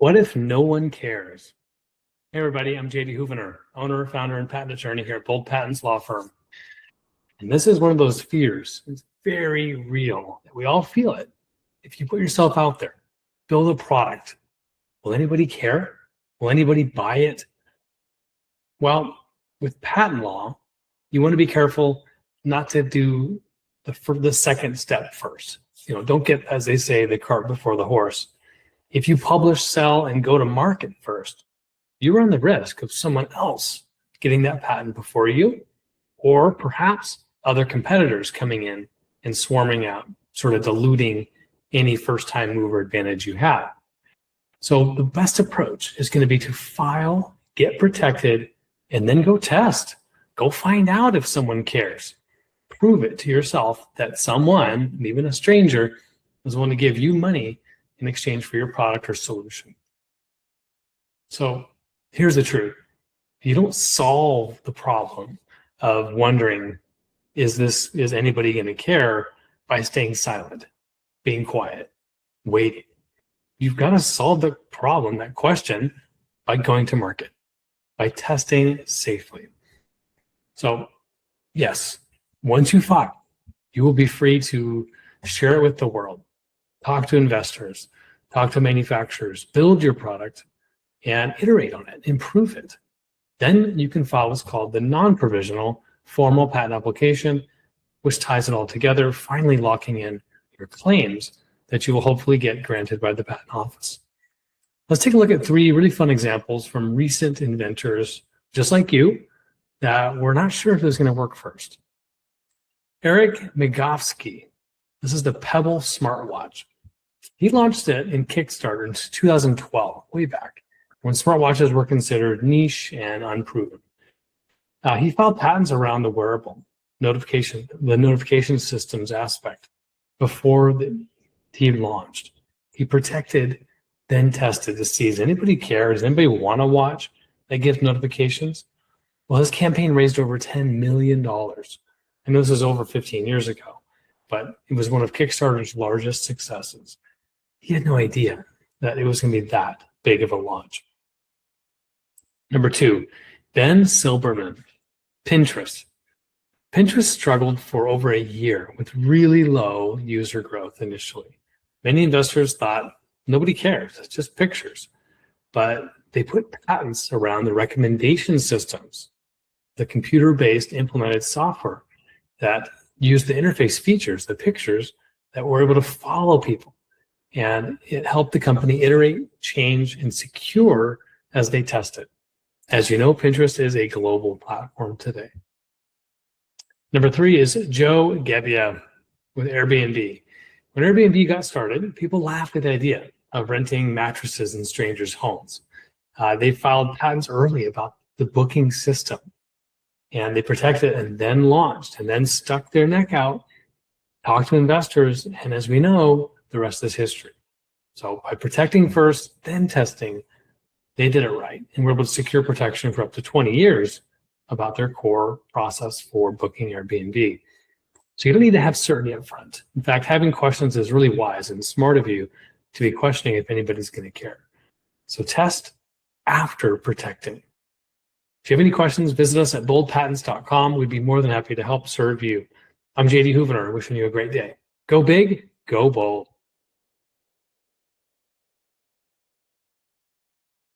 What if no one cares? Hey everybody, I'm JD Houvener, owner, founder, and patent attorney here at Bold Patents Law Firm. And this is one of those fears. It's very real. We all feel it. If you put yourself out there, build a product, will anybody care? Will anybody buy it? Well, with patent law, you want to be careful not to do the second step first. Don't get, as they say, the cart before the horse. If you publish, sell, and go to market first, you run the risk of someone else getting that patent before you, or perhaps other competitors coming in and swarming out, sort of diluting any first-time mover advantage you have. So the best approach is going to be to file, get protected, and then go test. Go find out if someone cares. Prove it to yourself that someone, even a stranger, is willing to give you money in exchange for your product or solution. So here's the truth. You don't solve the problem of wondering, is anybody going to care, by staying silent, being quiet, waiting. You've got to solve the problem, that question, by going to market, by testing safely. So yes, once you file, you will be free to share it with the world, talk to investors, talk to manufacturers, build your product, and iterate on it, improve it. Then you can file what's called the non-provisional formal patent application, which ties it all together, finally locking in your claims that you will hopefully get granted by the Patent Office. Let's take a look at 3 really fun examples from recent inventors, just like you, that we're not sure if this is going to work first. Eric Migovsky, this is the Pebble smartwatch. He launched it in Kickstarter in 2012, way back, when smartwatches were considered niche and unproven. He filed patents around the wearable notification systems aspect before he launched. He protected, then tested to see, does anybody care? Does anybody want to watch that gives notifications? Well, his campaign raised over $10 million. I know this was over 15 years ago, but it was one of Kickstarter's largest successes. He had no idea that it was going to be that big of a launch. Number 2, Ben Silberman, Pinterest. Pinterest struggled for over a year with really low user growth initially. Many investors thought, nobody cares, it's just pictures. But they put patents around the recommendation systems, the computer-based implemented software that used the interface features, the pictures, that were able to follow people. And it helped the company iterate, change, and secure as they tested. As you know, Pinterest is a global platform today. Number 3 is Joe Gebbia with Airbnb. When Airbnb got started, people laughed at the idea of renting mattresses in strangers' homes. They filed patents early about the booking system, and they protected it and then launched and then stuck their neck out, talked to investors, and as we know, the rest is history. So by protecting first, then testing, they did it right and were able to secure protection for up to 20 years about their core process for booking Airbnb. So you don't need to have certainty up front. In fact, having questions is really wise and smart of you to be questioning if anybody's going to care. So test after protecting. If you have any questions, visit us at boldpatents.com. We'd be more than happy to help serve you. I'm JD Houvener, wishing you a great day. Go big, go bold.